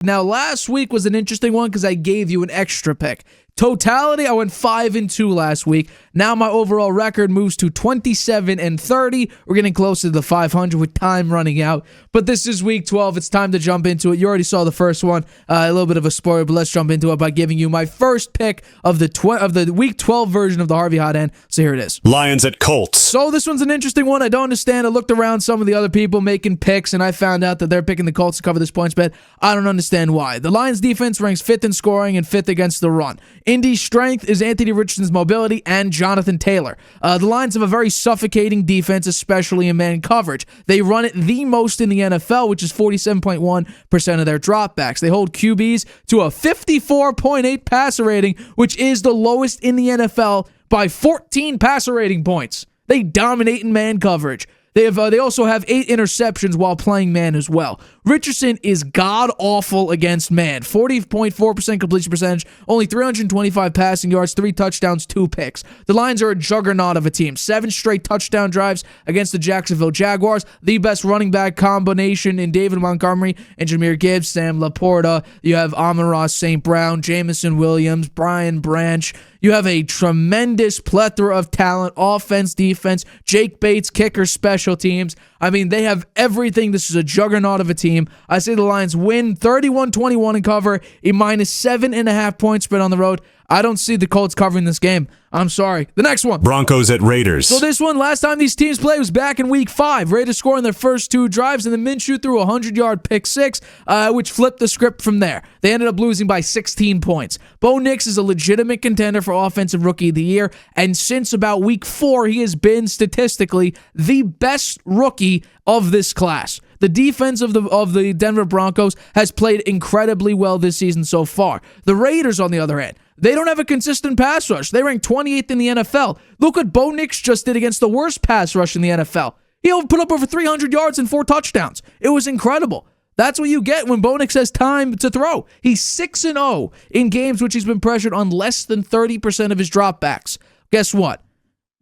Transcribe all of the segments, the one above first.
Now, last week was an interesting one because I gave you an extra pick. Totality, I went 5-2 last week. Now my overall record moves to 27-30. We're getting closer to the 500 with time running out. But this is week 12. It's time to jump into it. You already saw the first one, a little bit of a spoiler, but let's jump into it by giving you my first pick of the week 12 version of the Harvey Hot Hand. So here it is. Lions at Colts. So this one's an interesting one. I don't understand. I looked around some of the other people making picks, and I found out that they're picking the Colts to cover this point spread. I don't understand why. The Lions defense ranks 5th in scoring and 5th against the run. Indy's strength is Anthony Richardson's mobility and Jonathan Taylor. The Lions have a very suffocating defense, especially in man coverage. They run it the most in the NFL, which is 47.1% of their dropbacks. They hold QBs to a 54.8 passer rating, which is the lowest in the NFL by 14 passer rating points. They dominate in man coverage. They also have 8 interceptions while playing man as well. Richardson is god-awful against man. 40.4% completion percentage, only 325 passing yards, 3 touchdowns, 2 picks. The Lions are a juggernaut of a team. 7 straight touchdown drives against the Jacksonville Jaguars. The best running back combination in David Montgomery and Jahmyr Gibbs, Sam Laporta. You have Amon-Ra St. Brown, Jamison Williams, Brian Branch. You have a tremendous plethora of talent, offense, defense, Jake Bates, kicker, special teams. I mean, they have everything. This is a juggernaut of a team. I say the Lions win 31-21 and cover a -7.5 point spread on the road. I don't see the Colts covering this game. I'm sorry. The next one. Broncos at Raiders. So this one, last time these teams played was back in week 5. Raiders scoring their first 2 drives, and then Minshew threw a 100-yard pick 6, which flipped the script from there. They ended up losing by 16 points. Bo Nix is a legitimate contender for Offensive Rookie of the Year, and since about week 4, he has been statistically the best rookie of this class. The defense of the Denver Broncos has played incredibly well this season so far. The Raiders, on the other hand, they don't have a consistent pass rush. They rank 28th in the NFL. Look what Bo Nix just did against the worst pass rush in the NFL. He put up over 300 yards and 4 touchdowns. It was incredible. That's what you get when Bo Nix has time to throw. He's 6-0 in games which he's been pressured on less than 30% of his dropbacks. Guess what?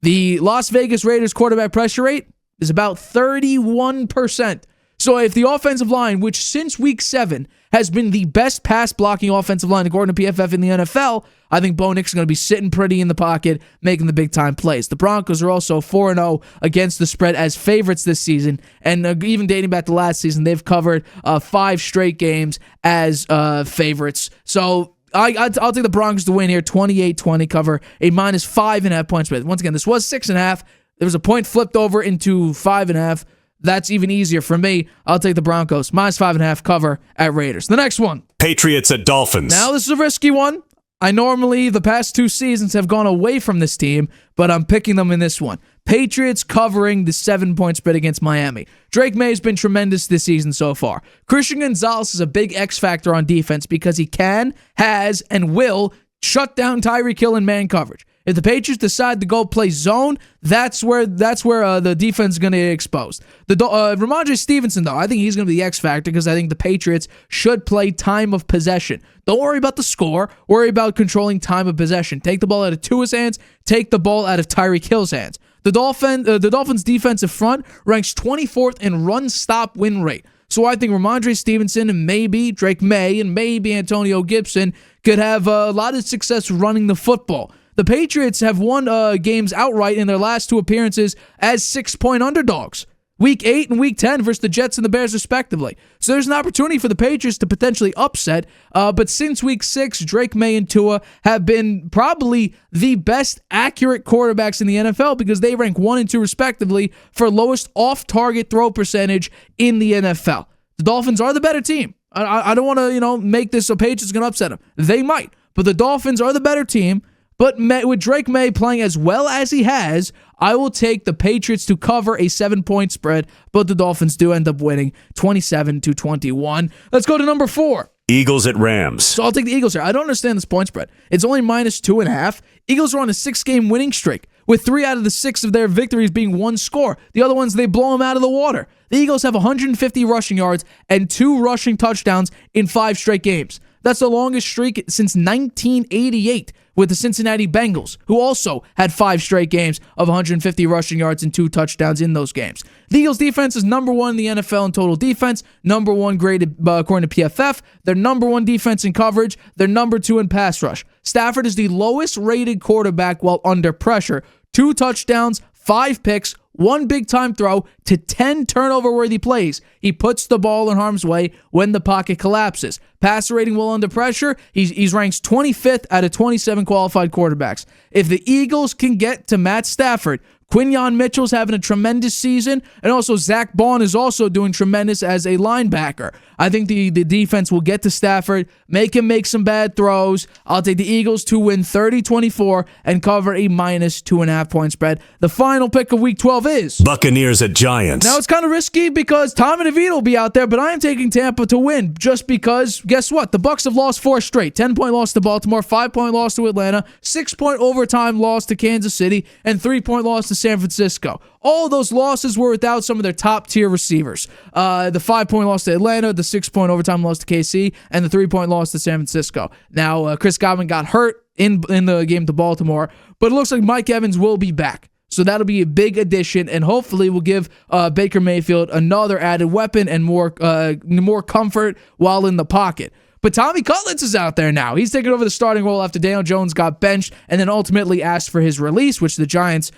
The Las Vegas Raiders quarterback pressure rate is about 31%. So if the offensive line, which since week 7 has been the best pass-blocking offensive line according to PFF in the NFL, I think Bo Nix is going to be sitting pretty in the pocket, making the big-time plays. The Broncos are also 4-0 against the spread as favorites this season, and even dating back to last season, they've covered 5 straight games as favorites. So I'll take the Broncos to win here, 28-20, cover a -5.5 point spread. Once again, this was 6.5. There was a point flipped over into 5.5. That's even easier for me. I'll take the Broncos. -5.5 cover at Raiders. The next one. Patriots at Dolphins. Now, this is a risky one. I normally, the past 2 seasons, have gone away from this team, but I'm picking them in this one. Patriots covering the 7-point spread against Miami. Drake Maye has been tremendous this season so far. Christian Gonzalez is a big X factor on defense because he can, has, and will shut down Tyreek Hill in man coverage. If the Patriots decide to go play zone, that's where the defense is going to get exposed. Rhamondre Stevenson, though, I think he's going to be the X factor because I think the Patriots should play time of possession. Don't worry about the score. Worry about controlling time of possession. Take the ball out of Tua's hands. Take the ball out of Tyreek Hill's hands. The Dolphins' defensive front ranks 24th in run-stop win rate. So I think Rhamondre Stevenson and maybe Drake Maye and maybe Antonio Gibson could have a lot of success running the football. The Patriots have won games outright in their last 2 appearances as 6-point underdogs. Week 8 and Week 10 versus the Jets and the Bears, respectively. So there's an opportunity for the Patriots to potentially upset. But since Week 6, Drake Maye and Tua have been probably the best accurate quarterbacks in the NFL because they rank 1 and 2, respectively, for lowest off-target throw percentage in the NFL. The Dolphins are the better team. I don't want to make this so Patriots going to upset them. They might. But the Dolphins are the better team. But with Drake Maye playing as well as he has, I will take the Patriots to cover a 7-point spread, but the Dolphins do end up winning 27-21. Let's go to number 4. Eagles at Rams. So I'll take the Eagles here. I don't understand this point spread. It's only -2.5. Eagles are on a 6-game winning streak, with 3 out of the 6 of their victories being 1 score. The other ones, they blow them out of the water. The Eagles have 150 rushing yards and 2 rushing touchdowns in 5 straight games. That's the longest streak since 1988, with the Cincinnati Bengals, who also had 5 straight games of 150 rushing yards and 2 touchdowns in those games. The Eagles' defense is number 1 in the NFL in total defense, number 1 graded according to PFF. They're number 1 defense in coverage. They're number 2 in pass rush. Stafford is the lowest rated quarterback while under pressure. 2 touchdowns, 5 picks, 1 big-time throw to 10 turnover-worthy plays. He puts the ball in harm's way when the pocket collapses. Passer rating while under pressure, he's ranked 25th out of 27 qualified quarterbacks. If the Eagles can get to Matt Stafford, Quinyon Mitchell's having a tremendous season, and also Zach Bond is also doing tremendous as a linebacker. I think the defense will get to Stafford, make him make some bad throws. I'll take the Eagles to win 30-24 and cover a -2.5 point spread. The final pick of Week 12 is Buccaneers at Giants. Now, it's kind of risky because Tommy DeVito will be out there, but I am taking Tampa to win just because, guess what? The Bucs have lost 4 straight. 10-point loss to Baltimore, 5-point loss to Atlanta, 6-point overtime loss to Kansas City, and 3-point loss to San Francisco. All those losses were without some of their top-tier receivers. The 5-point loss to Atlanta, the 6-point overtime loss to KC, and the 3-point loss to San Francisco. Now, Chris Godwin got hurt in the game to Baltimore, but it looks like Mike Evans will be back. So that'll be a big addition, and hopefully will give Baker Mayfield another added weapon and more comfort while in the pocket. But Tommy Cutlets is out there now. He's taking over the starting role after Daniel Jones got benched and then ultimately asked for his release, which the Giants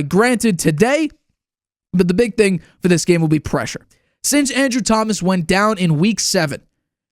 granted today. But the big thing for this game will be pressure. Since Andrew Thomas went down in Week 7,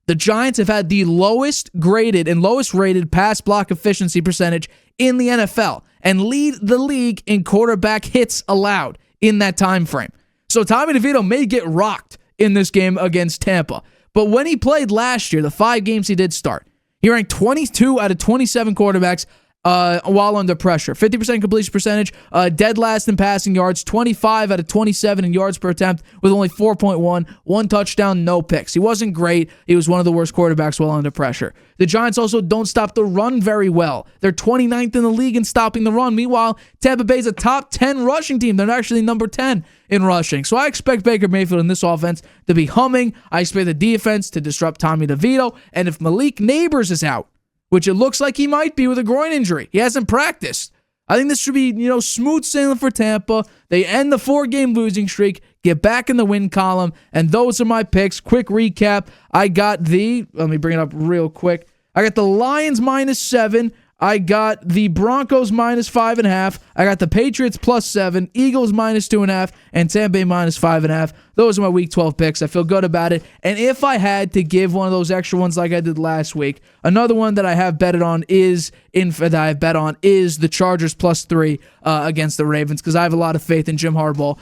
the Giants have had the lowest graded and lowest rated pass block efficiency percentage in the NFL and lead the league in quarterback hits allowed in that time frame. So Tommy DeVito may get rocked in this game against Tampa. But when he played last year, the 5 games he did start, he ranked 22 out of 27 quarterbacks while under pressure. 50% completion percentage, dead last in passing yards, 25 out of 27 in yards per attempt with only 4.1, 1 touchdown, no picks. He wasn't great. He was one of the worst quarterbacks while under pressure. The Giants also don't stop the run very well. They're 29th in the league in stopping the run. Meanwhile, Tampa Bay's a top 10 rushing team. They're actually number 10 in rushing. So I expect Baker Mayfield in this offense to be humming. I expect the defense to disrupt Tommy DeVito. And if Malik Neighbors is out, which it looks like he might be with a groin injury, he hasn't practiced, I think this should be, smooth sailing for Tampa. They end the 4-game losing streak, get back in the win column, and those are my picks. Quick recap. I got let me bring it up real quick. I got the Lions -7. I got the Broncos -5.5. I got the Patriots +7, Eagles -2.5, and Tampa Bay -5.5. Those are my Week 12 picks. I feel good about it. And if I had to give one of those extra ones like I did last week, another one that I have betted on is the Chargers +3 against the Ravens, because I have a lot of faith in Jim Harbaugh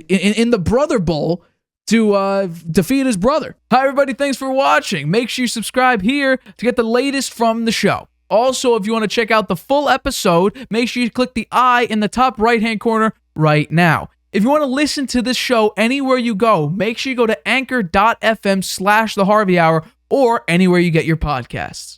in the Brother Bowl to defeat his brother. Hi, everybody. Thanks for watching. Make sure you subscribe here to get the latest from the show. Also, if you want to check out the full episode, make sure you click the I in the top right-hand corner right now. If you want to listen to this show anywhere you go, make sure you go to anchor.fm/The Harvey Hour or anywhere you get your podcasts.